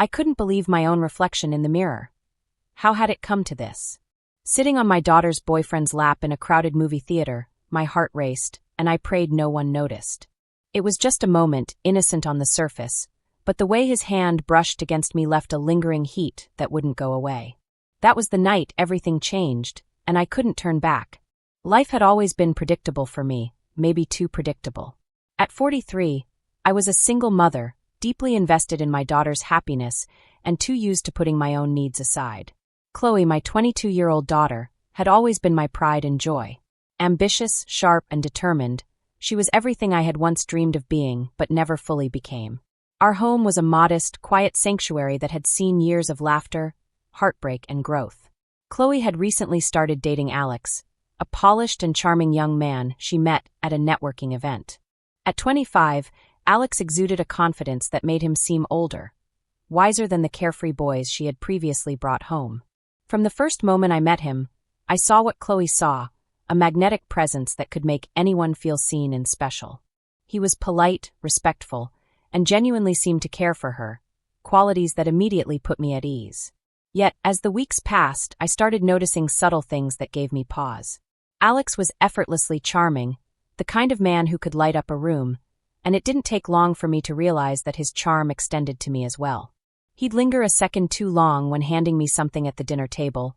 I couldn't believe my own reflection in the mirror. How had it come to this? Sitting on my daughter's boyfriend's lap in a crowded movie theater, my heart raced, and I prayed no one noticed. It was just a moment, innocent on the surface, but the way his hand brushed against me left a lingering heat that wouldn't go away. That was the night everything changed, and I couldn't turn back. Life had always been predictable for me, maybe too predictable. At 43, I was a single mother, deeply invested in my daughter's happiness and too used to putting my own needs aside. Chloe, my 22-year-old daughter, had always been my pride and joy. Ambitious, sharp, and determined, she was everything I had once dreamed of being but never fully became. Our home was a modest, quiet sanctuary that had seen years of laughter, heartbreak, and growth. Chloe had recently started dating Alex, a polished and charming young man she met at a networking event. At 25, Alex exuded a confidence that made him seem older, wiser than the carefree boys she had previously brought home. From the first moment I met him, I saw what Chloe saw, a magnetic presence that could make anyone feel seen and special. He was polite, respectful, and genuinely seemed to care for her, qualities that immediately put me at ease. Yet, as the weeks passed, I started noticing subtle things that gave me pause. Alex was effortlessly charming, the kind of man who could light up a room, and it didn't take long for me to realize that his charm extended to me as well. He'd linger a second too long when handing me something at the dinner table,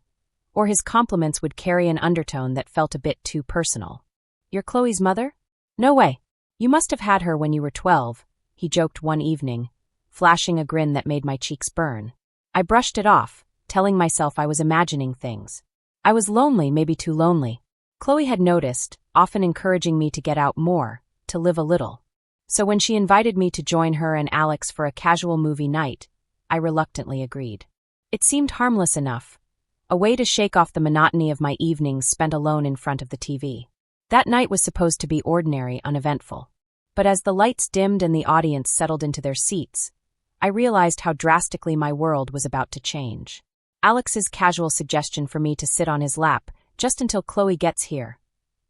or his compliments would carry an undertone that felt a bit too personal. "You're Chloe's mother? No way. You must have had her when you were 12, he joked one evening, flashing a grin that made my cheeks burn. I brushed it off, telling myself I was imagining things. I was lonely, maybe too lonely. Chloe had noticed, often encouraging me to get out more, to live a little. So when she invited me to join her and Alex for a casual movie night, I reluctantly agreed. It seemed harmless enough, a way to shake off the monotony of my evenings spent alone in front of the TV. That night was supposed to be ordinary, uneventful. But as the lights dimmed and the audience settled into their seats, I realized how drastically my world was about to change. Alex's casual suggestion for me to sit on his lap, just until Chloe gets here,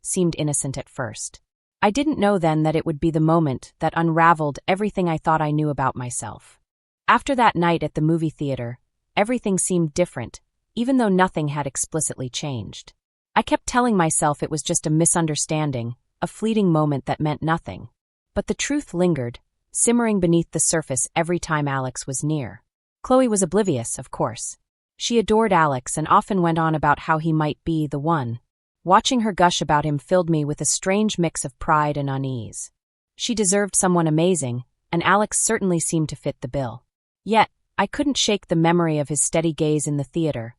seemed innocent at first. I didn't know then that it would be the moment that unraveled everything I thought I knew about myself. After that night at the movie theater, everything seemed different, even though nothing had explicitly changed. I kept telling myself it was just a misunderstanding, a fleeting moment that meant nothing. But the truth lingered, simmering beneath the surface every time Alex was near. Chloe was oblivious, of course. She adored Alex and often went on about how he might be the one. Watching her gush about him filled me with a strange mix of pride and unease. She deserved someone amazing, and Alex certainly seemed to fit the bill. Yet, I couldn't shake the memory of his steady gaze in the theater,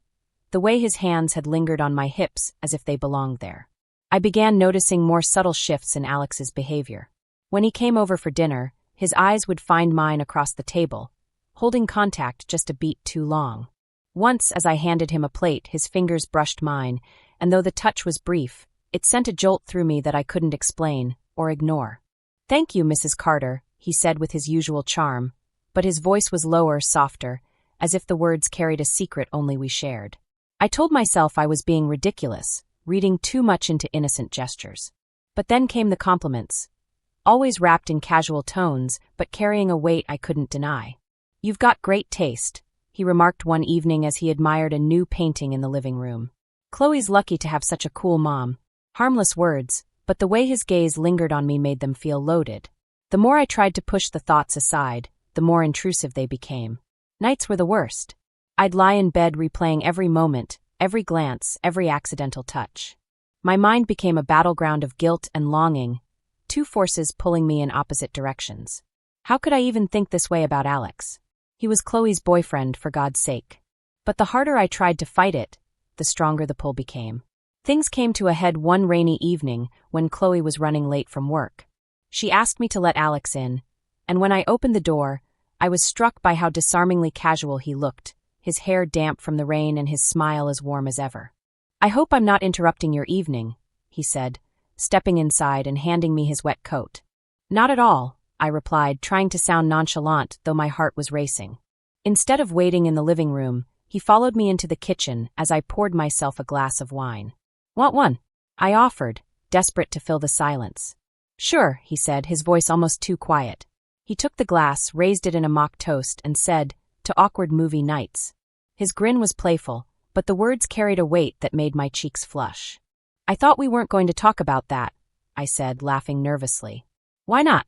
the way his hands had lingered on my hips as if they belonged there. I began noticing more subtle shifts in Alex's behavior. When he came over for dinner, his eyes would find mine across the table, holding contact just a beat too long. Once, as I handed him a plate, his fingers brushed mine, and though the touch was brief, it sent a jolt through me that I couldn't explain or ignore. "Thank you, Mrs. Carter," he said with his usual charm, but his voice was lower, softer, as if the words carried a secret only we shared. I told myself I was being ridiculous, reading too much into innocent gestures. But then came the compliments, always wrapped in casual tones, but carrying a weight I couldn't deny. "You've got great taste," he remarked one evening as he admired a new painting in the living room. "Chloe's lucky to have such a cool mom." Harmless words, but the way his gaze lingered on me made them feel loaded. The more I tried to push the thoughts aside, the more intrusive they became. Nights were the worst. I'd lie in bed replaying every moment, every glance, every accidental touch. My mind became a battleground of guilt and longing, two forces pulling me in opposite directions. How could I even think this way about Alex? He was Chloe's boyfriend, for God's sake. But the harder I tried to fight it, the stronger the pull became. Things came to a head one rainy evening when Chloe was running late from work. She asked me to let Alex in, and when I opened the door, I was struck by how disarmingly casual he looked, his hair damp from the rain and his smile as warm as ever. "I hope I'm not interrupting your evening," he said, stepping inside and handing me his wet coat. "Not at all," I replied, trying to sound nonchalant, though my heart was racing. Instead of waiting in the living room, he followed me into the kitchen as I poured myself a glass of wine. "Want one?" I offered, desperate to fill the silence. "Sure," he said, his voice almost too quiet. He took the glass, raised it in a mock toast, and said, to awkward movie nights. His grin was playful, but the words carried a weight that made my cheeks flush. "I thought we weren't going to talk about that," I said, laughing nervously. "Why not?"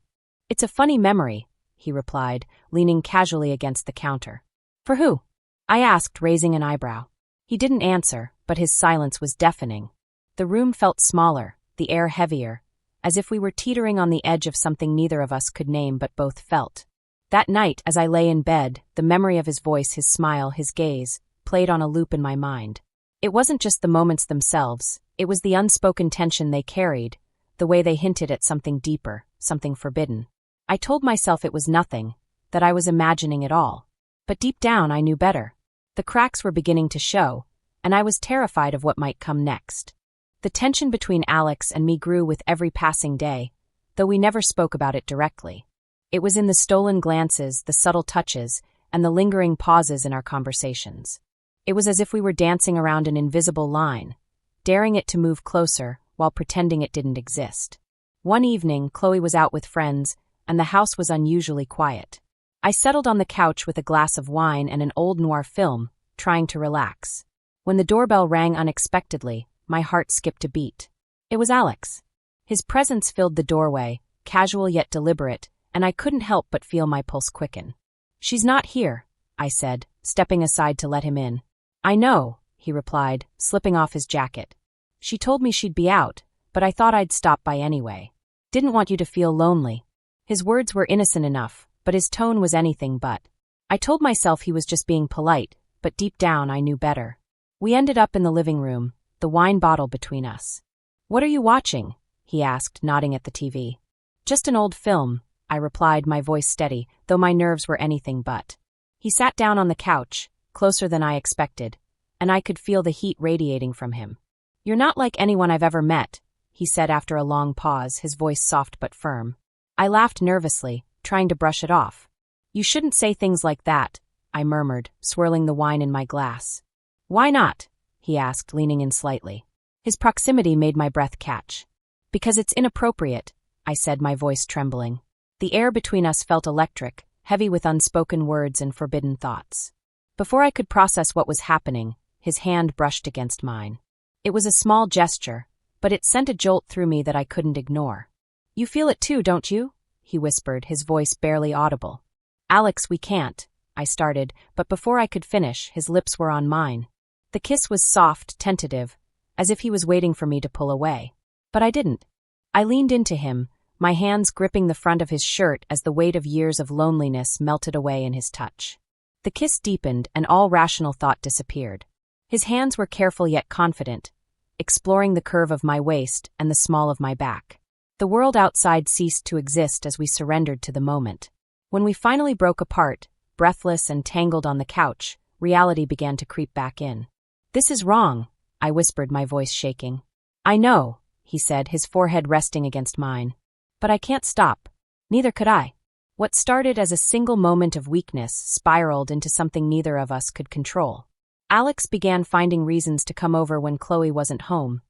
"It's a funny memory," he replied, leaning casually against the counter. "For who?" I asked, raising an eyebrow. He didn't answer, but his silence was deafening. The room felt smaller, the air heavier, as if we were teetering on the edge of something neither of us could name but both felt. That night, as I lay in bed, the memory of his voice, his smile, his gaze, played on a loop in my mind. It wasn't just the moments themselves, it was the unspoken tension they carried, the way they hinted at something deeper, something forbidden. I told myself it was nothing, that I was imagining it all. But deep down I knew better. The cracks were beginning to show, and I was terrified of what might come next. The tension between Alex and me grew with every passing day, though we never spoke about it directly. It was in the stolen glances, the subtle touches, and the lingering pauses in our conversations. It was as if we were dancing around an invisible line, daring it to move closer while pretending it didn't exist. One evening, Chloe was out with friends, and the house was unusually quiet. I settled on the couch with a glass of wine and an old noir film, trying to relax. When the doorbell rang unexpectedly, my heart skipped a beat. It was Alex. His presence filled the doorway, casual yet deliberate, and I couldn't help but feel my pulse quicken. "She's not here," I said, stepping aside to let him in. "I know," he replied, slipping off his jacket. "She told me she'd be out, but I thought I'd stop by anyway. Didn't want you to feel lonely." His words were innocent enough, but his tone was anything but. I told myself he was just being polite, but deep down I knew better. We ended up in the living room, the wine bottle between us. "What are you watching?" he asked, nodding at the TV. "Just an old film," I replied, my voice steady, though my nerves were anything but. He sat down on the couch, closer than I expected, and I could feel the heat radiating from him. "You're not like anyone I've ever met," he said after a long pause, his voice soft but firm. I laughed nervously, trying to brush it off. "You shouldn't say things like that," I murmured, swirling the wine in my glass. "Why not?" he asked, leaning in slightly. His proximity made my breath catch. "Because it's inappropriate," I said, my voice trembling. The air between us felt electric, heavy with unspoken words and forbidden thoughts. Before I could process what was happening, his hand brushed against mine. It was a small gesture, but it sent a jolt through me that I couldn't ignore. "You feel it too, don't you?" he whispered, his voice barely audible. "Alex, we can't," I started, but before I could finish, his lips were on mine. The kiss was soft, tentative, as if he was waiting for me to pull away. But I didn't. I leaned into him, my hands gripping the front of his shirt as the weight of years of loneliness melted away in his touch. The kiss deepened, and all rational thought disappeared. His hands were careful yet confident, exploring the curve of my waist and the small of my back. The world outside ceased to exist as we surrendered to the moment. When we finally broke apart, breathless and tangled on the couch, reality began to creep back in. "This is wrong," I whispered, my voice shaking. "I know," he said, his forehead resting against mine. "But I can't stop." Neither could I. What started as a single moment of weakness spiraled into something neither of us could control. Alex began finding reasons to come over when Chloe wasn't home,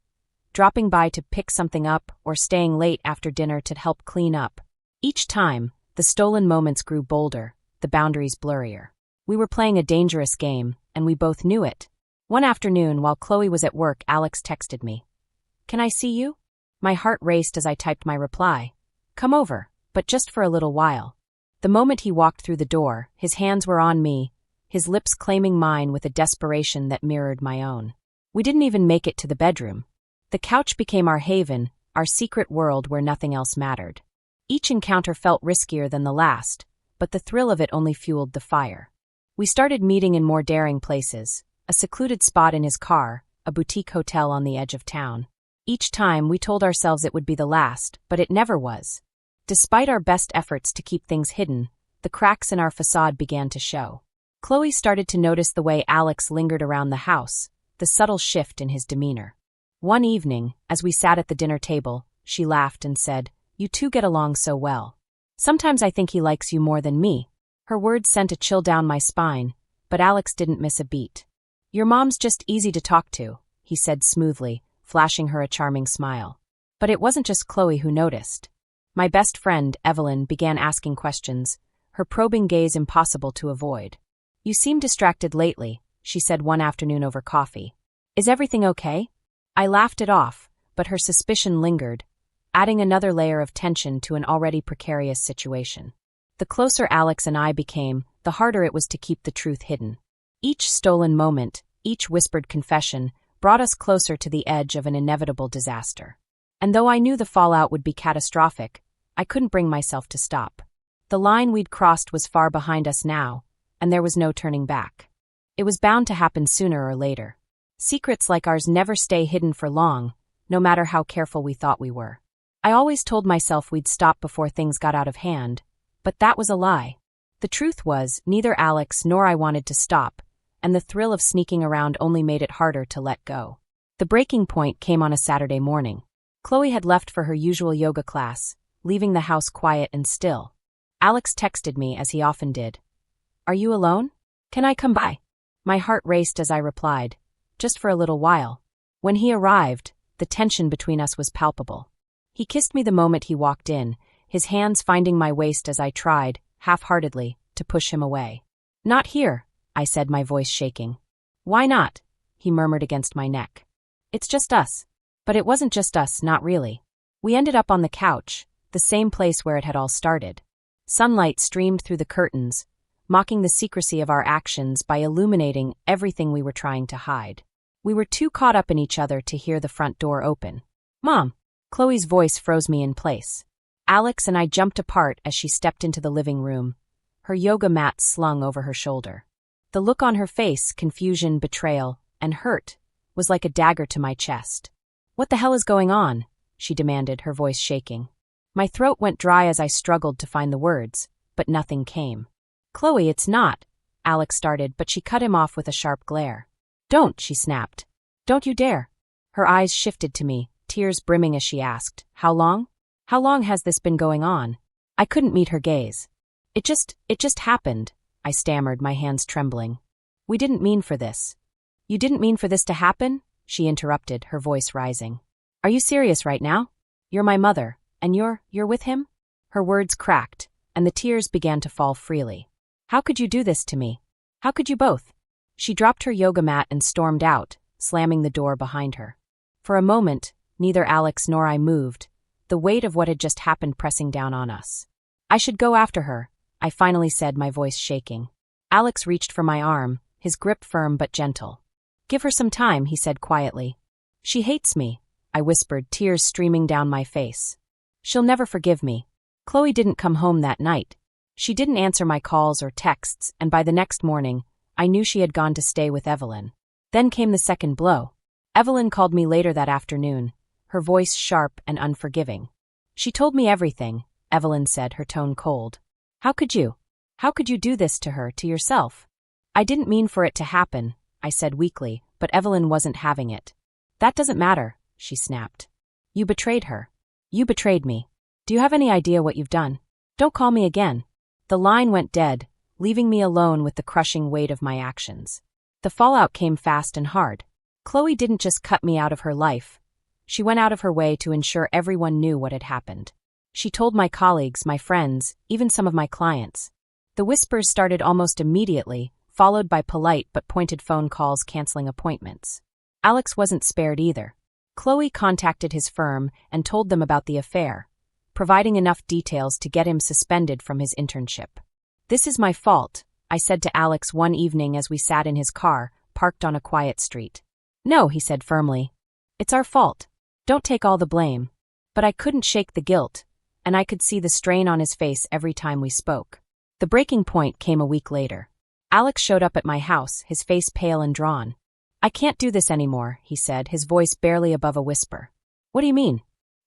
dropping by to pick something up or staying late after dinner to help clean up. Each time, the stolen moments grew bolder, the boundaries blurrier. We were playing a dangerous game, and we both knew it. One afternoon, while Chloe was at work, Alex texted me. "Can I see you?" My heart raced as I typed my reply. "Come over, but just for a little while." The moment he walked through the door, his hands were on me, his lips claiming mine with a desperation that mirrored my own. We didn't even make it to the bedroom. The couch became our haven, our secret world where nothing else mattered. Each encounter felt riskier than the last, but the thrill of it only fueled the fire. We started meeting in more daring places, a secluded spot in his car, a boutique hotel on the edge of town. Each time we told ourselves it would be the last, but it never was. Despite our best efforts to keep things hidden, the cracks in our facade began to show. Chloe started to notice the way Alex lingered around the house, the subtle shift in his demeanor. One evening, as we sat at the dinner table, she laughed and said, "You two get along so well. Sometimes I think he likes you more than me." Her words sent a chill down my spine, but Alex didn't miss a beat. "Your mom's just easy to talk to," he said smoothly, flashing her a charming smile. But it wasn't just Chloe who noticed. My best friend, Evelyn, began asking questions, her probing gaze impossible to avoid. "You seem distracted lately," she said one afternoon over coffee. "Is everything okay?" I laughed it off, but her suspicion lingered, adding another layer of tension to an already precarious situation. The closer Alex and I became, the harder it was to keep the truth hidden. Each stolen moment, each whispered confession, brought us closer to the edge of an inevitable disaster. And though I knew the fallout would be catastrophic, I couldn't bring myself to stop. The line we'd crossed was far behind us now, and there was no turning back. It was bound to happen sooner or later. Secrets like ours never stay hidden for long, no matter how careful we thought we were. I always told myself we'd stop before things got out of hand, but that was a lie. The truth was, neither Alex nor I wanted to stop, and the thrill of sneaking around only made it harder to let go. The breaking point came on a Saturday morning. Chloe had left for her usual yoga class, leaving the house quiet and still. Alex texted me, as he often did. "Are you alone? Can I come by?" My heart raced as I replied, "Just for a little while." When he arrived, the tension between us was palpable. He kissed me the moment he walked in, his hands finding my waist as I tried, half-heartedly, to push him away. "Not here," I said, my voice shaking. "Why not?" he murmured against my neck. "It's just us." But it wasn't just us, not really. We ended up on the couch, the same place where it had all started. Sunlight streamed through the curtains, mocking the secrecy of our actions by illuminating everything we were trying to hide. We were too caught up in each other to hear the front door open. "Mom!" Chloe's voice froze me in place. Alex and I jumped apart as she stepped into the living room, her yoga mat slung over her shoulder. The look on her face, confusion, betrayal, and hurt, was like a dagger to my chest. "What the hell is going on?" she demanded, her voice shaking. My throat went dry as I struggled to find the words, but nothing came. "Chloe, it's not," Alex started, but she cut him off with a sharp glare. "Don't," she snapped. "Don't you dare." Her eyes shifted to me, tears brimming as she asked, "How long? How long has this been going on?" I couldn't meet her gaze. It just happened," I stammered, my hands trembling. "We didn't mean for this." "You didn't mean for this to happen?" she interrupted, her voice rising. "Are you serious right now? You're my mother, and you're with him?" Her words cracked, and the tears began to fall freely. "How could you do this to me? How could you both?" She dropped her yoga mat and stormed out, slamming the door behind her. For a moment, neither Alex nor I moved, the weight of what had just happened pressing down on us. "I should go after her," I finally said, my voice shaking. Alex reached for my arm, his grip firm but gentle. "Give her some time," he said quietly. "She hates me," I whispered, tears streaming down my face. "She'll never forgive me." Chloe didn't come home that night. She didn't answer my calls or texts, and by the next morning, I knew she had gone to stay with Evelyn. Then came the second blow. Evelyn called me later that afternoon, her voice sharp and unforgiving. "She told me everything," Evelyn said, her tone cold. How could you? How could you do this to her, to yourself?" "I didn't mean for it to happen," I said weakly, but Evelyn wasn't having it. "That doesn't matter," she snapped. "You betrayed her. You betrayed me. Do you have any idea what you've done? Don't call me again." The line went dead, leaving me alone with the crushing weight of my actions. The fallout came fast and hard. Chloe didn't just cut me out of her life. She went out of her way to ensure everyone knew what had happened. She told my colleagues, my friends, even some of my clients. The whispers started almost immediately, followed by polite but pointed phone calls canceling appointments. Alex wasn't spared either. Chloe contacted his firm and told them about the affair, providing enough details to get him suspended from his internship. "This is my fault," I said to Alex one evening as we sat in his car, parked on a quiet street. "No," he said firmly. "It's our fault. Don't take all the blame." But I couldn't shake the guilt, and I could see the strain on his face every time we spoke. The breaking point came a week later. Alex showed up at my house, his face pale and drawn. "I can't do this anymore," he said, his voice barely above a whisper. "What do you mean?"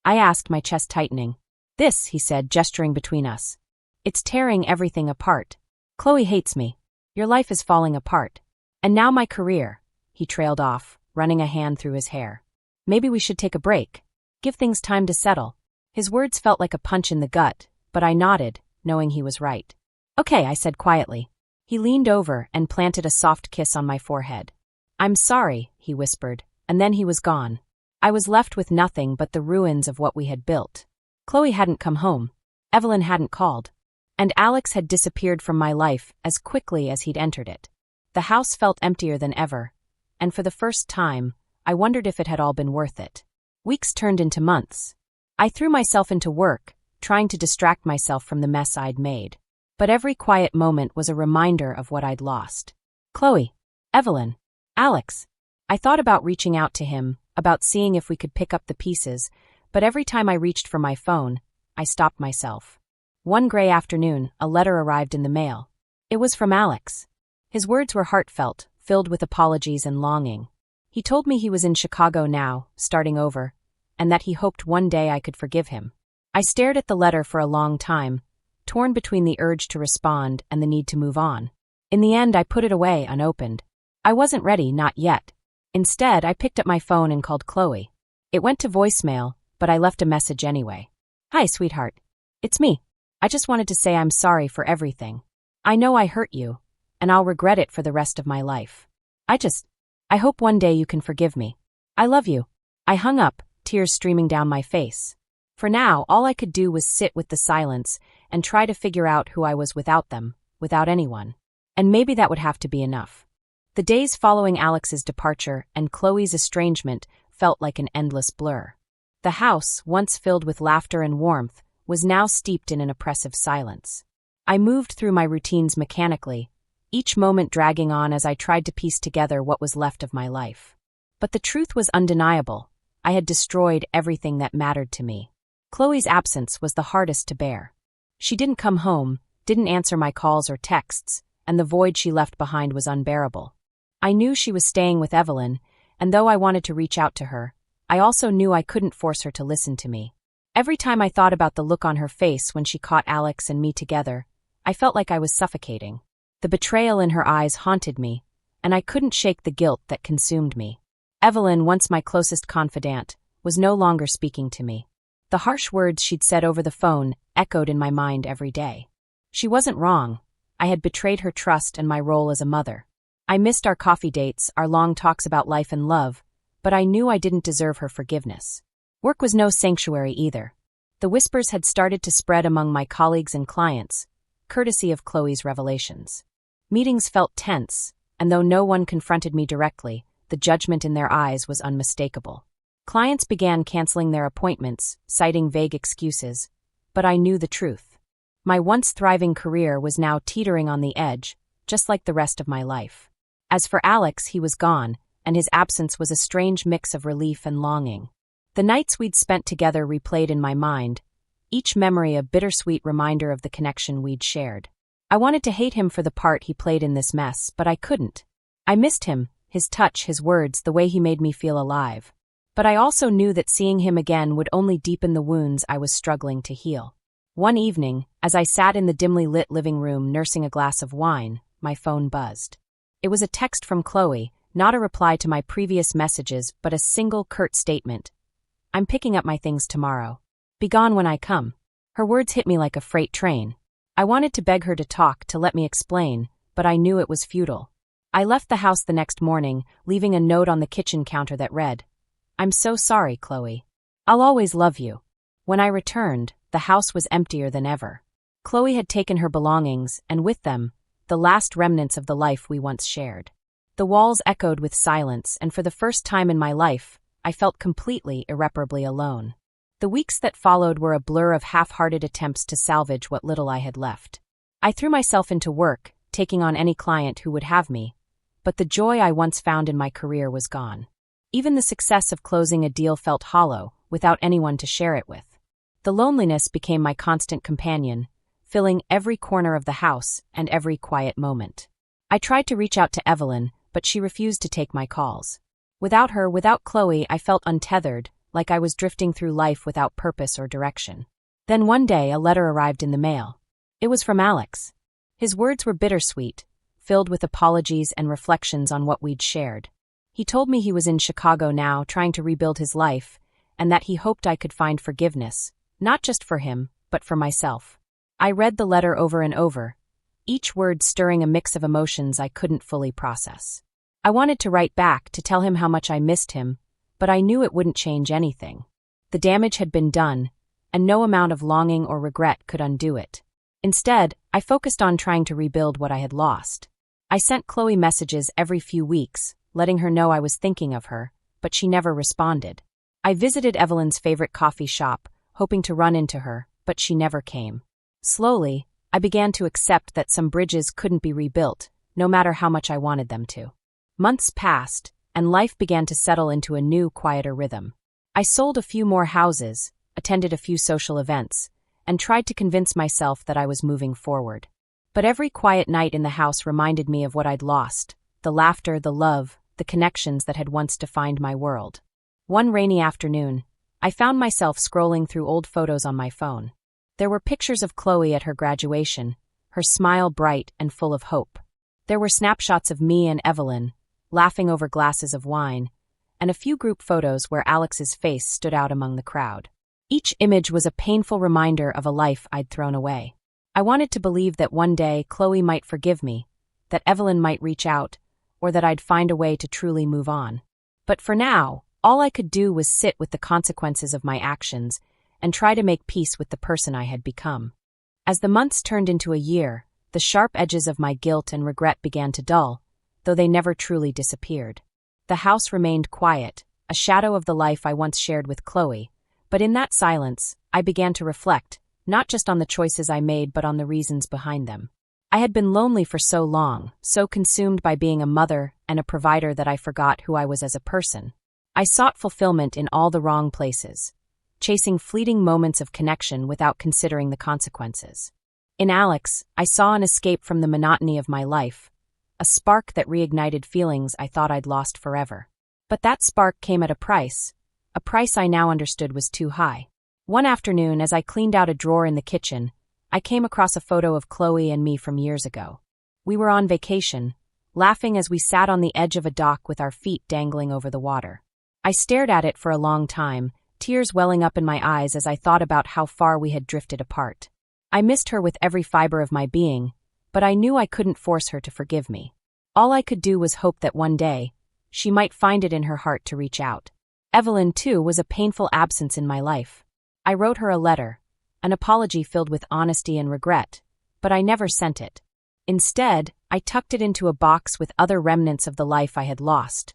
I asked, my chest tightening. "This," he said, gesturing between us. "It's tearing everything apart. Chloe hates me. Your life is falling apart. And now my career," he trailed off, running a hand through his hair. "Maybe we should take a break. Give things time to settle." His words felt like a punch in the gut, but I nodded, knowing he was right. "Okay," I said quietly. He leaned over and planted a soft kiss on my forehead. "I'm sorry," he whispered, and then he was gone. I was left with nothing but the ruins of what we had built. Chloe hadn't come home. Evelyn hadn't called. And Alex had disappeared from my life as quickly as he'd entered it. The house felt emptier than ever, and for the first time, I wondered if it had all been worth it. Weeks turned into months. I threw myself into work, trying to distract myself from the mess I'd made. But every quiet moment was a reminder of what I'd lost. Chloe, Evelyn, Alex. I thought about reaching out to him, about seeing if we could pick up the pieces, but every time I reached for my phone, I stopped myself. One gray afternoon, a letter arrived in the mail. It was from Alex. His words were heartfelt, filled with apologies and longing. He told me he was in Chicago now, starting over, and that he hoped one day I could forgive him. I stared at the letter for a long time, torn between the urge to respond and the need to move on. In the end, I put it away unopened. I wasn't ready, not yet. Instead, I picked up my phone and called Chloe. It went to voicemail, but I left a message anyway. Hi, sweetheart. It's me. I just wanted to say I'm sorry for everything. I know I hurt you, and I'll regret it for the rest of my life. I hope one day you can forgive me. I love you. I hung up, tears streaming down my face. For now, all I could do was sit with the silence and try to figure out who I was without them, without anyone. And maybe that would have to be enough. The days following Alex's departure and Chloe's estrangement felt like an endless blur. The house, once filled with laughter and warmth, was now steeped in an oppressive silence. I moved through my routines mechanically, each moment dragging on as I tried to piece together what was left of my life. But the truth was undeniable. I had destroyed everything that mattered to me. Chloe's absence was the hardest to bear. She didn't come home, didn't answer my calls or texts, and the void she left behind was unbearable. I knew she was staying with Evelyn, and though I wanted to reach out to her, I also knew I couldn't force her to listen to me. Every time I thought about the look on her face when she caught Alex and me together, I felt like I was suffocating. The betrayal in her eyes haunted me, and I couldn't shake the guilt that consumed me. Evelyn, once my closest confidant, was no longer speaking to me. The harsh words she'd said over the phone echoed in my mind every day. She wasn't wrong. I had betrayed her trust and my role as a mother. I missed our coffee dates, our long talks about life and love, but I knew I didn't deserve her forgiveness. Work was no sanctuary either. The whispers had started to spread among my colleagues and clients, courtesy of Chloe's revelations. Meetings felt tense, and though no one confronted me directly, the judgment in their eyes was unmistakable. Clients began canceling their appointments, citing vague excuses, but I knew the truth. My once thriving career was now teetering on the edge, just like the rest of my life. As for Alex, he was gone, and his absence was a strange mix of relief and longing. The nights we'd spent together replayed in my mind, each memory a bittersweet reminder of the connection we'd shared. I wanted to hate him for the part he played in this mess, but I couldn't. I missed him, his touch, his words, the way he made me feel alive. But I also knew that seeing him again would only deepen the wounds I was struggling to heal. One evening, as I sat in the dimly lit living room nursing a glass of wine, my phone buzzed. It was a text from Chloe, not a reply to my previous messages, but a single curt statement. I'm picking up my things tomorrow. Be gone when I come. Her words hit me like a freight train. I wanted to beg her to talk, to let me explain, but I knew it was futile. I left the house the next morning, leaving a note on the kitchen counter that read, I'm so sorry, Chloe. I'll always love you. When I returned, the house was emptier than ever. Chloe had taken her belongings, and with them, the last remnants of the life we once shared. The walls echoed with silence, and for the first time in my life, I felt completely, irreparably alone. The weeks that followed were a blur of half-hearted attempts to salvage what little I had left. I threw myself into work, taking on any client who would have me, but the joy I once found in my career was gone. Even the success of closing a deal felt hollow, without anyone to share it with. The loneliness became my constant companion, filling every corner of the house and every quiet moment. I tried to reach out to Evelyn, but she refused to take my calls. Without her, without Chloe, I felt untethered, like I was drifting through life without purpose or direction. Then one day a letter arrived in the mail. It was from Alex. His words were bittersweet, filled with apologies and reflections on what we'd shared. He told me he was in Chicago now, trying to rebuild his life, and that he hoped I could find forgiveness, not just for him, but for myself. I read the letter over and over, each word stirring a mix of emotions I couldn't fully process. I wanted to write back, to tell him how much I missed him, but I knew it wouldn't change anything. The damage had been done, and no amount of longing or regret could undo it. Instead, I focused on trying to rebuild what I had lost. I sent Chloe messages every few weeks, letting her know I was thinking of her, but she never responded. I visited Evelyn's favorite coffee shop, hoping to run into her, but she never came. Slowly, I began to accept that some bridges couldn't be rebuilt, no matter how much I wanted them to. Months passed, and life began to settle into a new, quieter rhythm. I sold a few more houses, attended a few social events, and tried to convince myself that I was moving forward. But every quiet night in the house reminded me of what I'd lost: the laughter, the love, the connections that had once defined my world. One rainy afternoon, I found myself scrolling through old photos on my phone. There were pictures of Chloe at her graduation, her smile bright and full of hope. There were snapshots of me and Evelyn, laughing over glasses of wine, and a few group photos where Alex's face stood out among the crowd. Each image was a painful reminder of a life I'd thrown away. I wanted to believe that one day Chloe might forgive me, that Evelyn might reach out, or that I'd find a way to truly move on. But for now, all I could do was sit with the consequences of my actions and try to make peace with the person I had become. As the months turned into a year, the sharp edges of my guilt and regret began to dull, though they never truly disappeared. The house remained quiet, a shadow of the life I once shared with Chloe, but in that silence, I began to reflect, not just on the choices I made but on the reasons behind them. I had been lonely for so long, so consumed by being a mother and a provider that I forgot who I was as a person. I sought fulfillment in all the wrong places, chasing fleeting moments of connection without considering the consequences. In Alex, I saw an escape from the monotony of my life, a spark that reignited feelings I thought I'd lost forever. But that spark came at a price I now understood was too high. One afternoon, as I cleaned out a drawer in the kitchen, I came across a photo of Chloe and me from years ago. We were on vacation, laughing as we sat on the edge of a dock with our feet dangling over the water. I stared at it for a long time, tears welling up in my eyes as I thought about how far we had drifted apart. I missed her with every fiber of my being, but I knew I couldn't force her to forgive me. All I could do was hope that one day, she might find it in her heart to reach out. Evelyn, too, was a painful absence in my life. I wrote her a letter, an apology filled with honesty and regret, but I never sent it. Instead, I tucked it into a box with other remnants of the life I had lost,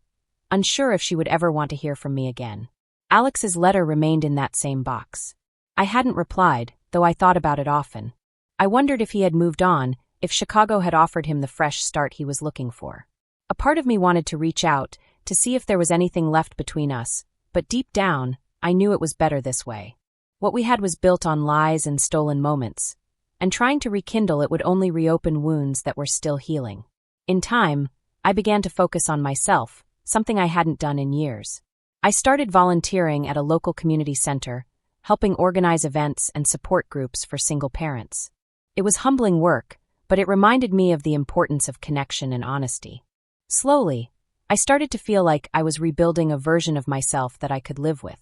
unsure if she would ever want to hear from me again. Alex's letter remained in that same box. I hadn't replied, though I thought about it often. I wondered if he had moved on, if Chicago had offered him the fresh start he was looking for. A part of me wanted to reach out, to see if there was anything left between us, but deep down, I knew it was better this way. What we had was built on lies and stolen moments, and trying to rekindle it would only reopen wounds that were still healing. In time, I began to focus on myself, something I hadn't done in years. I started volunteering at a local community center, helping organize events and support groups for single parents. It was humbling work, but it reminded me of the importance of connection and honesty. Slowly, I started to feel like I was rebuilding a version of myself that I could live with.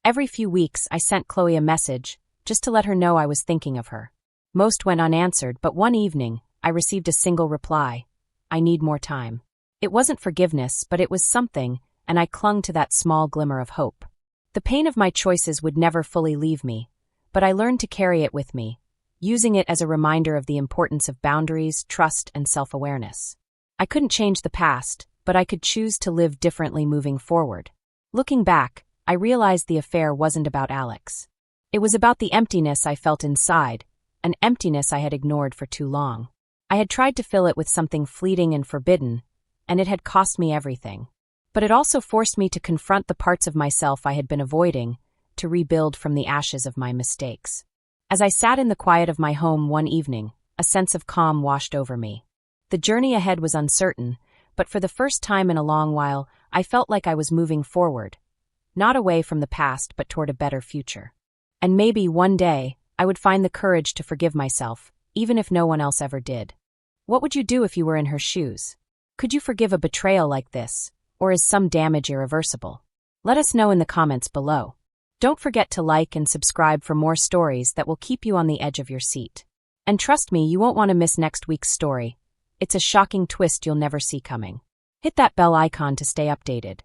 Every few weeks, I sent Chloe a message, just to let her know I was thinking of her. Most went unanswered, but one evening, I received a single reply: "I need more time." It wasn't forgiveness, but it was something, and I clung to that small glimmer of hope. The pain of my choices would never fully leave me, but I learned to carry it with me, using it as a reminder of the importance of boundaries, trust, and self-awareness. I couldn't change the past, but I could choose to live differently moving forward. Looking back, I realized the affair wasn't about Alex. It was about the emptiness I felt inside, an emptiness I had ignored for too long. I had tried to fill it with something fleeting and forbidden, and it had cost me everything. But it also forced me to confront the parts of myself I had been avoiding, to rebuild from the ashes of my mistakes. As I sat in the quiet of my home one evening, a sense of calm washed over me. The journey ahead was uncertain, but for the first time in a long while, I felt like I was moving forward, not away from the past but toward a better future. And maybe one day, I would find the courage to forgive myself, even if no one else ever did. What would you do if you were in her shoes? Could you forgive a betrayal like this, or is some damage irreversible? Let us know in the comments below. Don't forget to like and subscribe for more stories that will keep you on the edge of your seat. And trust me, you won't want to miss next week's story. It's a shocking twist you'll never see coming. Hit that bell icon to stay updated.